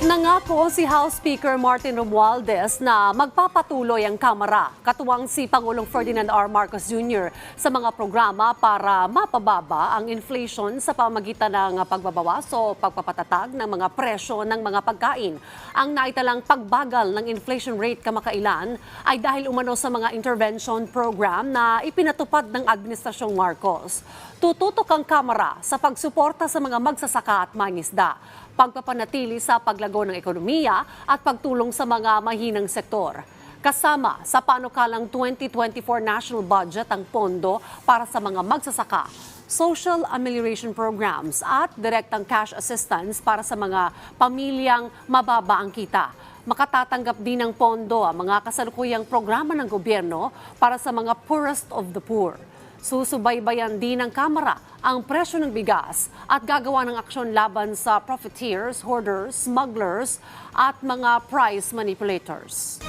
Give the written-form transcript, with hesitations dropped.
Nangako si House Speaker Martin Romualdez na magpapatuloy ang Kamara, katuwang si Pangulong Ferdinand R. Marcos Jr. sa mga programa para mapababa ang inflation sa pamagitan ng pagbabawas o pagpapatatag ng mga presyo ng mga pagkain. Ang naitalang pagbagal ng inflation rate kamakailan ay dahil umano sa mga intervention program na ipinatupad ng Administrasyong Marcos. Tututok ang Kamara sa pagsuporta sa mga magsasaka at mangisda, pagpapanatili sa paglago ng ekonomiya at pagtulong sa mga mahinang sektor. Kasama sa panukalang 2024 national budget ang pondo para sa mga magsasaka, social amelioration programs at direktang cash assistance para sa mga pamilyang mababa ang kita. Makatatanggap din ng pondo ang mga kasalukuyang programa ng gobyerno para sa mga poorest of the poor. Susubaybayan din ng Kamara ang presyo ng bigas at gagawa ng aksyon laban sa profiteers, hoarders, smugglers at mga price manipulators.